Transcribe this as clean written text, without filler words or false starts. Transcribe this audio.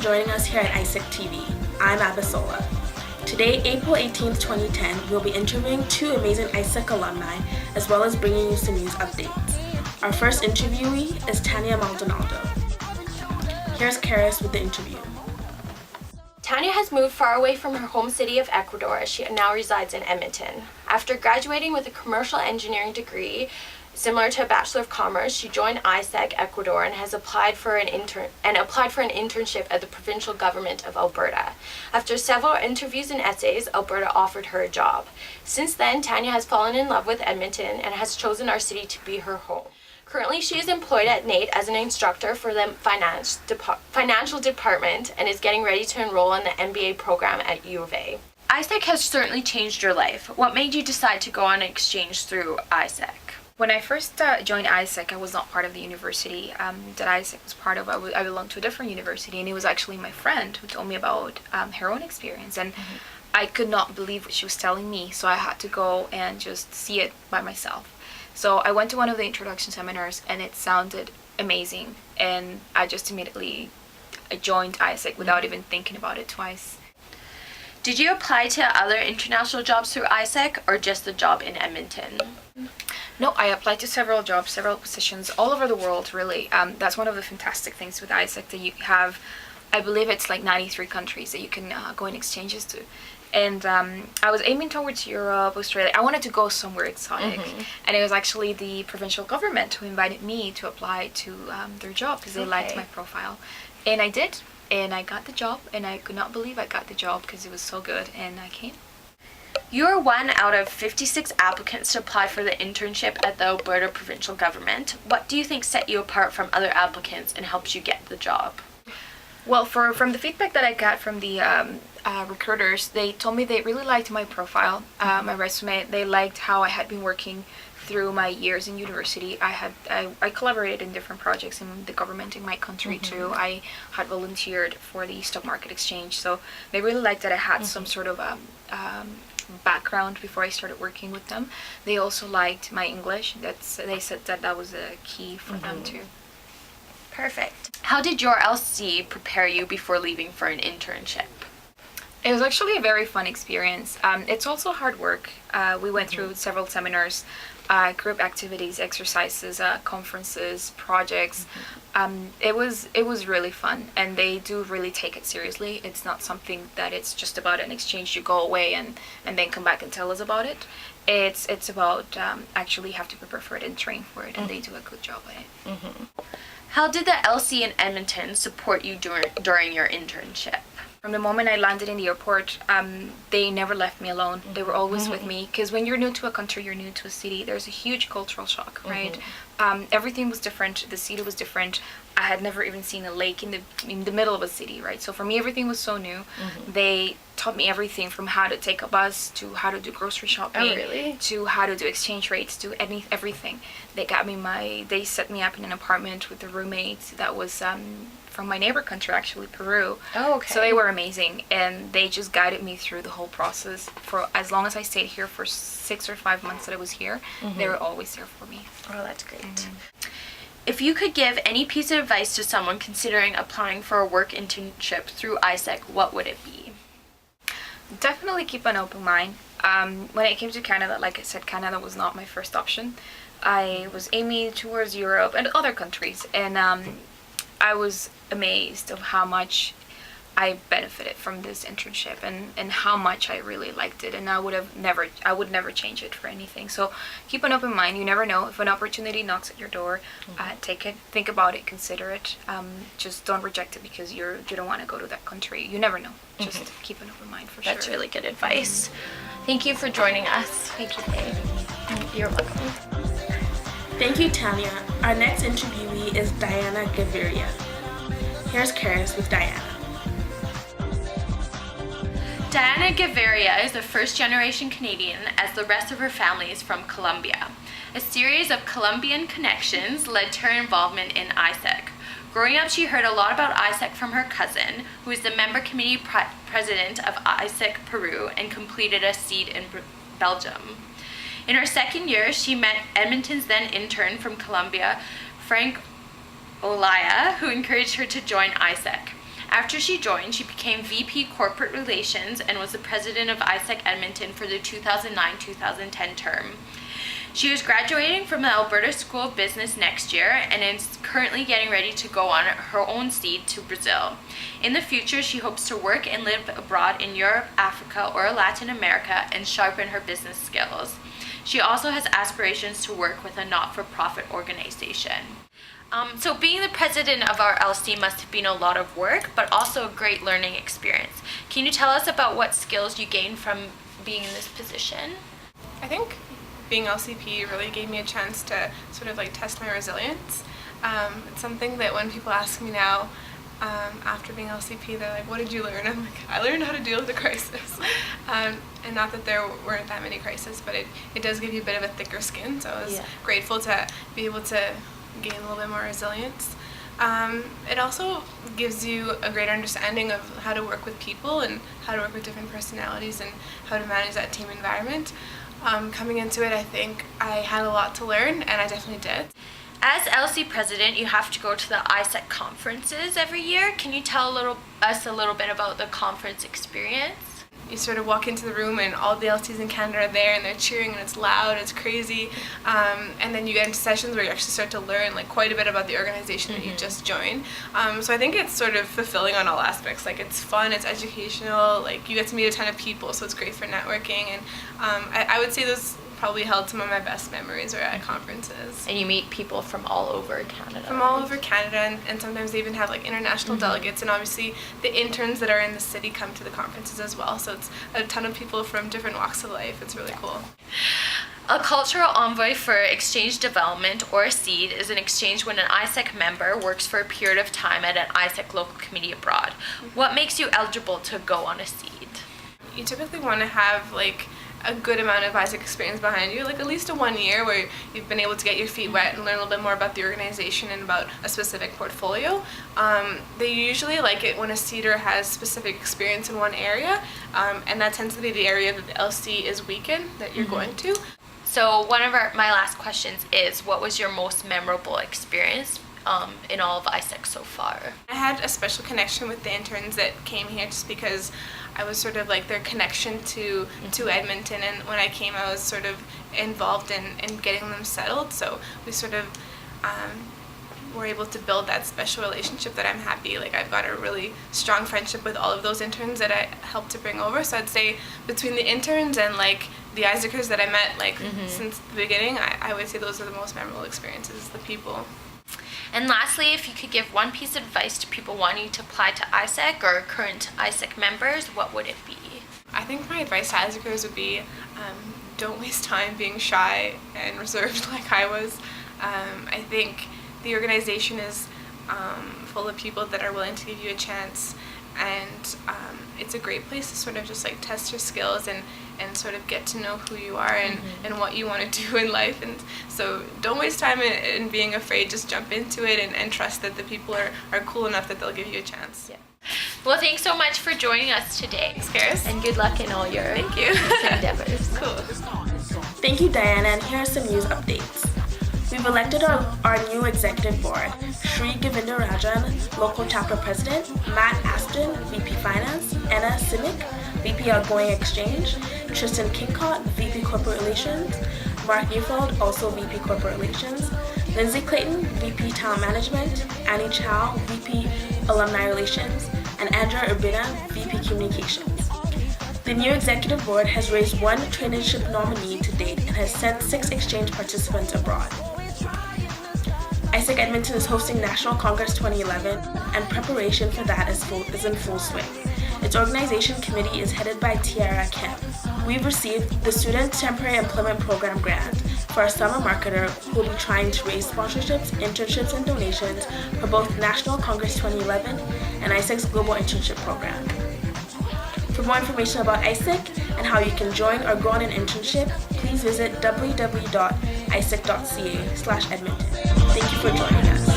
joining us here at AIESEC TV. I'm Abisola. Today, April 18th, 2010, we'll be interviewing two amazing AIESEC alumni, as well as bringing you some news updates. Our first interviewee is Tannya Maldonado. Here's Karis with the interview. Tannya has moved far away from her home city of Ecuador as she now resides in Edmonton. After graduating with a commercial engineering degree, similar to a Bachelor of Commerce, she joined AIESEC Ecuador and has applied for an internship at the provincial government of Alberta. After several interviews and essays, Alberta offered her a job. Since then, Tannya has fallen in love with Edmonton and has chosen our city to be her home. Currently, she is employed at NATE as an instructor for the financial department and is getting ready to enroll in the MBA program at U of A. AIESEC has certainly changed your life. What made you decide to go on an exchange through AIESEC? When I first joined AIESEC, I was not part of the university that AIESEC was part of. I belonged to a different university, and it was actually my friend who told me about her own experience. And I could not believe what she was telling me, so I had to go and just see it by myself. So I went to one of the introduction seminars, and it sounded amazing. And I just immediately joined AIESEC without even thinking about it twice. Did you apply to other international jobs through AIESEC or just the job in Edmonton? No, I applied to several jobs, several positions all over the world, really. That's one of the fantastic things with AIESEC, that you have, I believe it's like 93 countries that you can go in exchanges to. And I was aiming towards Europe, Australia. I wanted to go somewhere exotic. And it was actually the provincial government who invited me to apply to their job because they liked my profile. And I did, and I got the job, and I could not believe I got the job because it was so good, and I came. You are one out of 56 applicants to apply for the internship at the Alberta provincial government. What do you think set you apart from other applicants and helped you get the job? Well, from the feedback that I got from the recruiters, they told me they really liked my profile, my resume. They liked how I had been working through my years in university. I collaborated in different projects in the government in my country too. I had volunteered for the stock market exchange, so they really liked that I had some sort of background before I started working with them. They also liked my English. They said that was a key for them too. Perfect. How did your LC prepare you before leaving for an internship? It was actually a very fun experience. It's also hard work. We went through several seminars, group activities, exercises, conferences, projects. It was really fun, and they do really take it seriously. It's not something that it's just about an exchange. You go away and then come back and tell us about it. It's about actually have to prepare for it and train for it, and they do a good job at it. How did the LC in Edmonton support you during your internship? From the moment I landed in the airport, they never left me alone. They were always with me, because when you're new to a country, you're new to a city, there's a huge cultural shock, right? Everything was different. The city was different. I had never even seen a lake in the middle of a city, right? So for me, everything was so new. They taught me everything from how to take a bus to how to do grocery shopping, to how to do exchange rates, to everything. They set me up in an apartment with a roommate that was from my neighbor country, actually, Peru. Oh, okay. So they were amazing, and they just guided me through the whole process. For as long as I stayed here, for 6 or 5 months that I was here, they were always there for me. Oh, that's great. If you could give any piece of advice to someone considering applying for a work internship through AIESEC, what would it be? Definitely keep an open mind. When it came to Canada, like I said, Canada was not my first option. I was aiming towards Europe and other countries, and I was amazed of how much I benefited from this internship and how much I really liked it, and I would never change it for anything. So keep an open mind. You never know. If an opportunity knocks at your door, take it, think about it, consider it. Just don't reject it because you don't want to go to that country. You never know. Just keep an open mind for sure. That's really good advice. Thank you for joining us. Thank you. You're welcome. Thank you, Tannya. Our next interviewee is Gaviria. Here's Karis with Diana. Diana Gaviria is a first-generation Canadian, as the rest of her family is from Colombia. A series of Colombian connections led to her involvement in AIESEC. Growing up, she heard a lot about AIESEC from her cousin, who is the member committee president of AIESEC Peru and completed a seat in Belgium. In her second year, she met Edmonton's then intern from Colombia, Frank Olaya, who encouraged her to join AIESEC. After she joined, she became VP Corporate Relations and was the president of AIESEC Edmonton for the 2009-2010 term. She is graduating from the Alberta School of Business next year and is currently getting ready to go on her own seed to Brazil. In the future, she hopes to work and live abroad in Europe, Africa, or Latin America and sharpen her business skills. She also has aspirations to work with a not-for-profit organization. So being the president of our LC must have been a lot of work, but also a great learning experience. Can you tell us about what skills you gained from being in this position? I think being LCP really gave me a chance to sort of like test my resilience. It's something that when people ask me now, after being LCP, they're like, what did you learn? I'm like, I learned how to deal with a crisis. And not that there weren't that many crises, but it does give you a bit of a thicker skin, so I was grateful to be able to gain a little bit more resilience. It also gives you a greater understanding of how to work with people and how to work with different personalities and how to manage that team environment. Coming into it, I think I had a lot to learn, and I definitely did. As LC president, you have to go to the AIESEC conferences every year. Can you tell us a little bit about the conference experience? You sort of walk into the room and all the LCs in Canada are there and they're cheering and it's loud, it's crazy. And then you get into sessions where you actually start to learn like quite a bit about the organization that you just joined. So I think it's sort of fulfilling on all aspects. Like it's fun, it's educational, like you get to meet a ton of people, so it's great for networking. And I would say those probably held some of my best memories are at conferences. And you meet people from all over Canada. From all over Canada, and sometimes they even have like international delegates, and obviously the interns that are in the city come to the conferences as well, so it's a ton of people from different walks of life. It's really cool. A cultural envoy for exchange development, or a SEED, is an exchange when an AIESEC member works for a period of time at an AIESEC local committee abroad. What makes you eligible to go on a SEED? You typically want to have like a good amount of AIESEC experience behind you, like at least a 1 year where you've been able to get your feet wet and learn a little bit more about the organization and about a specific portfolio. They usually like it when a seeder has specific experience in one area, and that tends to be the area that the LC is weak in, that you're going to. So one of my last questions is, what was your most memorable experience in all of AIESEC so far? I had a special connection with the interns that came here just because I was sort of like their connection to Edmonton, and when I came I was sort of involved in getting them settled, so we sort of were able to build that special relationship that I'm happy, like I've got a really strong friendship with all of those interns that I helped to bring over. So I'd say between the interns and like the AIESECers that I met like since the beginning, I would say those are the most memorable experiences, the people. And lastly, if you could give one piece of advice to people wanting to apply to AIESEC or current AIESEC members, what would it be? I think my advice to AIESECers would be don't waste time being shy and reserved like I was. I think the organization is full of people that are willing to give you a chance, and it's a great place to sort of just like test your skills and sort of get to know who you are and what you want to do in life. And so don't waste time in being afraid, just jump into it and trust that the people are cool enough that they'll give you a chance. Yeah. Well, thanks so much for joining us today. Thanks, Karis. And good luck in all your endeavors. Cool. Thank you, Diana, and here are some news updates. We've elected our new executive board: Shri Gaviria Rajan, local chapter president; Matt Aston, VP Finance; Anna Simic, VP Outgoing Exchange; Tristan Kincott, VP Corporate Relations; Mark Neufeld, also VP Corporate Relations; Lindsay Clayton, VP Talent Management; Annie Chow, VP Alumni Relations; and Andrea Urbina, VP Communications. The new executive board has raised one traineeship nominee to date and has sent 6 exchange participants abroad. AIESEC Edmonton is hosting National Congress 2011, and preparation for that is in full swing. Its organization committee is headed by Tiara Kim. We've received the Student Temporary Employment Program grant for our summer marketer, who will be trying to raise sponsorships, internships, and donations for both National Congress 2011 and AIESEC's Global Internship Program. For more information about AIESEC and how you can join or go on an internship, please visit www.aisec.ca/Edmonton. Thank you for joining us.